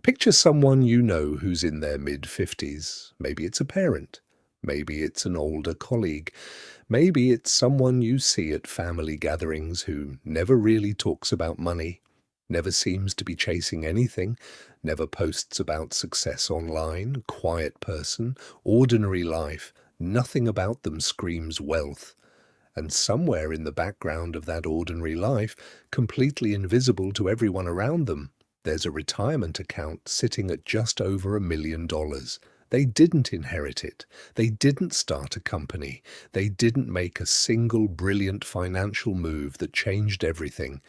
Picture someone you know who's in their mid-50s. Maybe it's a parent. Maybe it's an older colleague. Maybe it's someone you see at family gatherings who never really talks about money, never seems to be chasing anything, never posts about success online, quiet person, ordinary life. Nothing about them screams wealth. And somewhere in the background of that ordinary life, completely invisible to everyone around them, there's a retirement account sitting at just over $1 million. They didn't inherit it. They didn't start a company. They didn't make a single brilliant financial move that changed everything.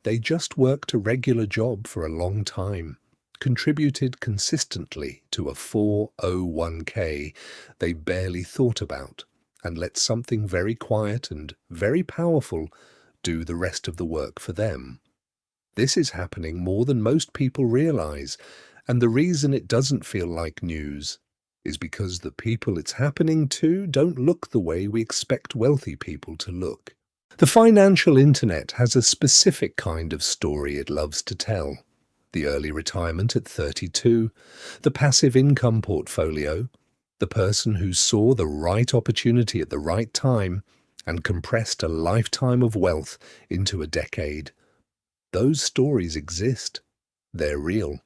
They just worked a regular job for a long time, contributed consistently to a 401k they barely thought about, and let something very quiet and very powerful do the rest of the work for them. This is happening more than most people realize, and the reason it doesn't feel like news is because the people it's happening to don't look the way we expect wealthy people to look. The financial internet has a specific kind of story it loves to tell. The early retirement at 32, the passive income portfolio, the person who saw the right opportunity at the right time and compressed a lifetime of wealth into a decade. Those stories exist. They're real.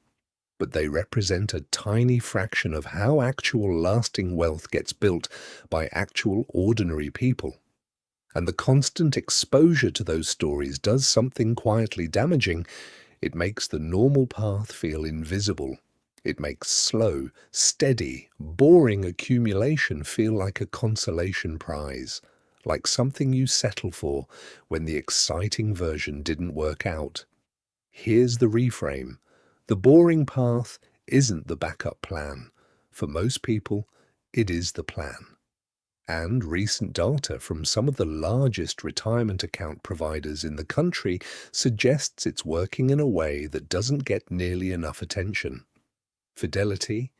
But they represent a tiny fraction of how actual lasting wealth gets built by actual ordinary people. And the constant exposure to those stories does something quietly damaging. It makes the normal path feel invisible. It makes slow, steady, boring accumulation feel like a consolation prize, like something you settle for when the exciting version didn't work out. Here's the reframe. The boring path isn't the backup plan. For most people, it is the plan. And recent data from some of the largest retirement account providers in the country suggests it's working in a way that doesn't get nearly enough attention. Fidelity,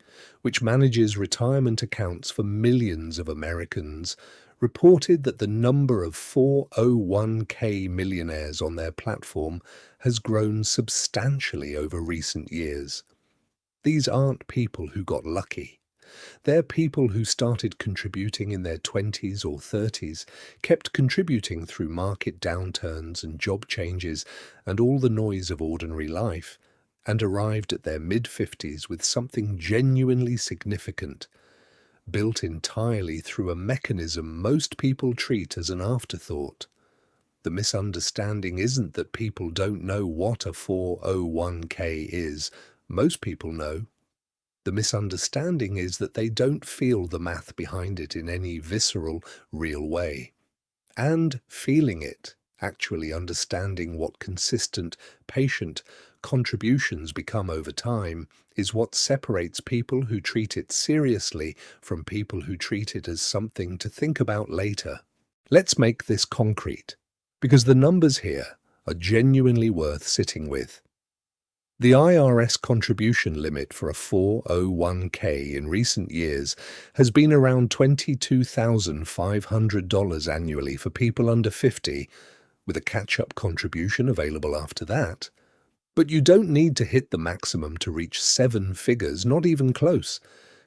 which manages retirement accounts for millions of Americans, reported that the number of 401k millionaires on their platform has grown substantially over recent years. These aren't people who got lucky. They're people who started contributing in their 20s or 30s, kept contributing through market downturns and job changes and all the noise of ordinary life, and arrived at their mid-50s with something genuinely significant, built entirely through a mechanism most people treat as an afterthought. The misunderstanding isn't that people don't know what a 401k is. Most people know. The misunderstanding is that they don't feel the math behind it in any visceral, real way. And feeling it, actually understanding what consistent, patient contributions become over time, is what separates people who treat it seriously from people who treat it as something to think about later. Let's make this concrete, because the numbers here are genuinely worth sitting with. The IRS contribution limit for a 401k in recent years has been around $22,500 annually for people under 50, with a catch-up contribution available after that. But you don't need to hit the maximum to reach 7 figures, not even close.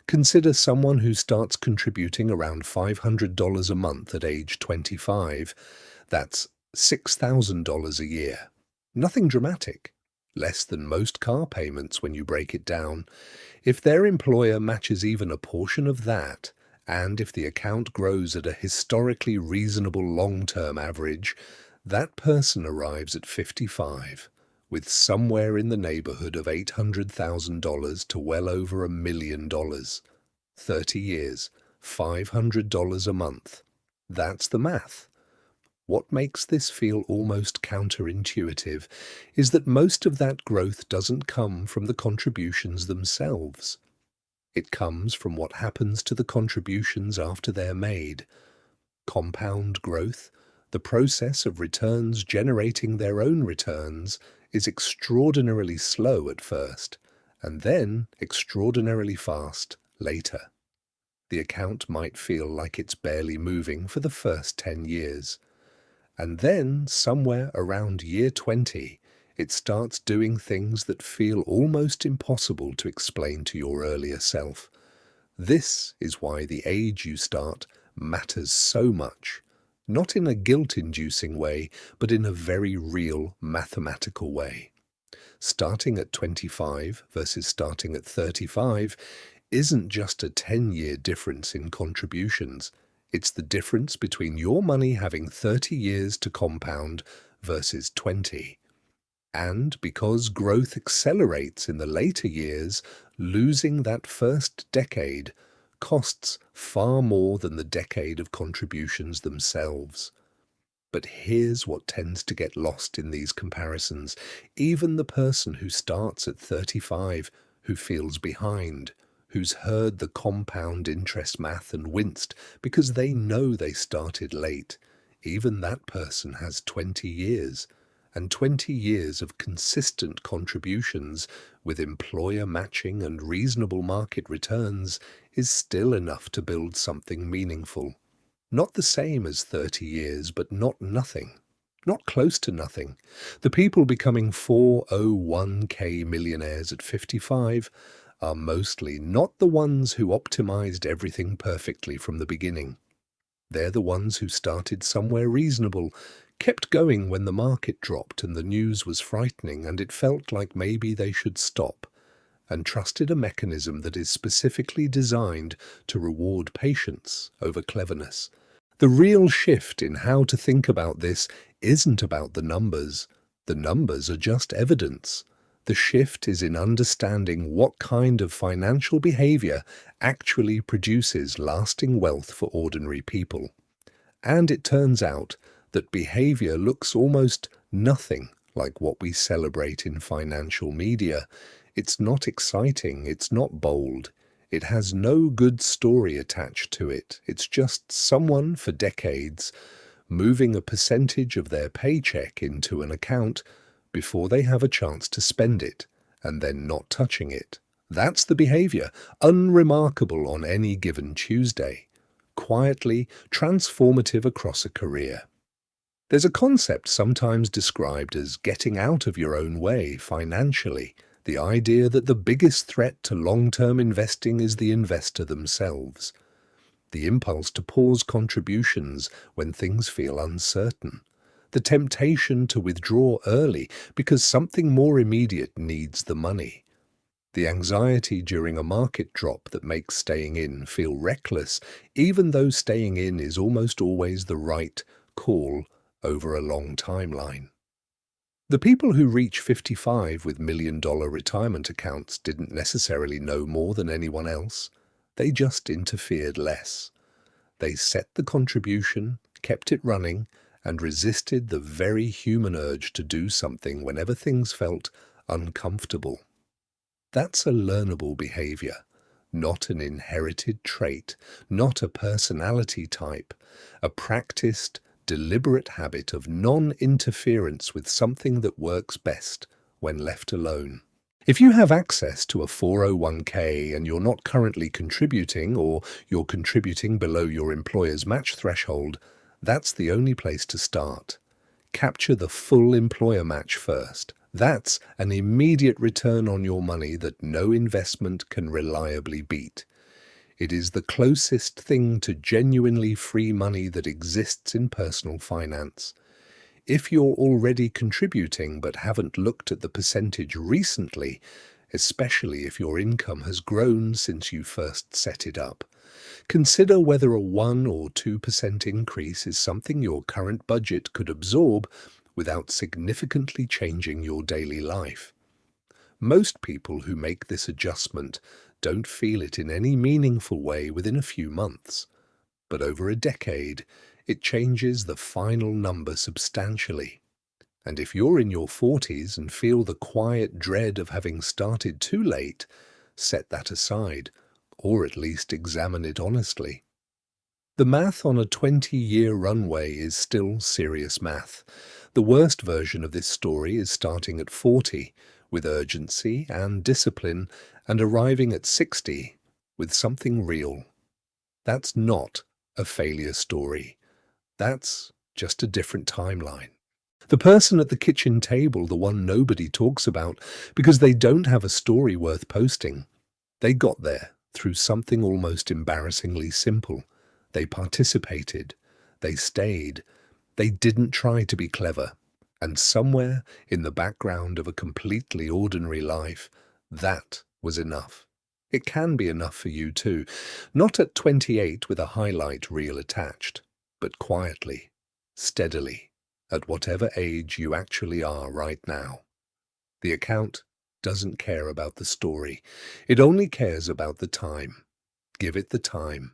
Consider someone who starts contributing around $500 a month at age 25. That's $6,000 a year. Nothing dramatic. Less than most car payments when you break it down. If their employer matches even a portion of that, and if the account grows at a historically reasonable long-term average, that person arrives at 55, with somewhere in the neighborhood of $800,000 to well over $1 million. 30 years, $500 a month. That's the math. What makes this feel almost counterintuitive is that most of that growth doesn't come from the contributions themselves. It comes from what happens to the contributions after they're made. Compound growth, the process of returns generating their own returns, is extraordinarily slow at first, and then extraordinarily fast later. The account might feel like it's barely moving for the first 10 years. And then, somewhere around year 20, It starts doing things that feel almost impossible to explain to your earlier self. This is why the age you start matters so much. Not in a guilt-inducing way, but in a very real mathematical way. Starting at 25 versus starting at 35 isn't just a 10-year difference in contributions. It's the difference between your money having 30 years to compound versus 20. And because growth accelerates in the later years, losing that first decade costs far more than the decade of contributions themselves. But here's what tends to get lost in these comparisons. Even the person who starts at 35, who feels behind, who's heard the compound interest math and winced because they know they started late, even that person has 20 years. And 20 years of consistent contributions with employer matching and reasonable market returns is still enough to build something meaningful. Not the same as 30 years, but not nothing. Not close to nothing. The people becoming 401k millionaires at 55 are mostly not the ones who optimized everything perfectly from the beginning. They're the ones who started somewhere reasonable, kept going when the market dropped and the news was frightening and it felt like maybe they should stop, and trusted a mechanism that is specifically designed to reward patience over cleverness. The real shift in how to think about this isn't about the numbers. The numbers are just evidence. The shift is in understanding what kind of financial behavior actually produces lasting wealth for ordinary people. And it turns out that behavior looks almost nothing like what we celebrate in financial media. It's not exciting, it's not bold. It has no good story attached to it. It's just someone for decades moving a percentage of their paycheck into an account before they have a chance to spend it, and then not touching it. That's the behavior, unremarkable on any given Tuesday, quietly transformative across a career. There's a concept sometimes described as getting out of your own way financially, the idea that the biggest threat to long-term investing is the investor themselves. The impulse to pause contributions when things feel uncertain. The temptation to withdraw early because something more immediate needs the money. The anxiety during a market drop that makes staying in feel reckless, even though staying in is almost always the right call over a long timeline. The people who reach 55 with million-dollar retirement accounts didn't necessarily know more than anyone else. They just interfered less. They set the contribution, kept it running, and resisted the very human urge to do something whenever things felt uncomfortable. That's a learnable behavior, not an inherited trait, not a personality type, a practiced, deliberate habit of non-interference with something that works best when left alone. If you have access to a 401k and you're not currently contributing, or you're contributing below your employer's match threshold, that's the only place to start. Capture the full employer match first. That's an immediate return on your money that no investment can reliably beat. It is the closest thing to genuinely free money that exists in personal finance. If you're already contributing but haven't looked at the percentage recently, especially if your income has grown since you first set it up, consider whether a 1 or 2% increase is something your current budget could absorb without significantly changing your daily life. Most people who make this adjustment don't feel it in any meaningful way within a few months, but over a decade, it changes the final number substantially. And if you're in your 40s and feel the quiet dread of having started too late, set that aside, or at least examine it honestly. The math on a 20-year runway is still serious math. The worst version of this story is starting at 40, with urgency and discipline, and arriving at 60 with something real. That's not a failure story. That's just a different timeline. The person at the kitchen table, the one nobody talks about because they don't have a story worth posting, they got there through something almost embarrassingly simple. They participated. They stayed. They didn't try to be clever. And somewhere in the background of a completely ordinary life, that was enough. It can be enough for you too. Not at 28 with a highlight reel attached, but quietly, steadily, at whatever age you actually are right now. The account doesn't care about the story. It only cares about the time. Give it the time.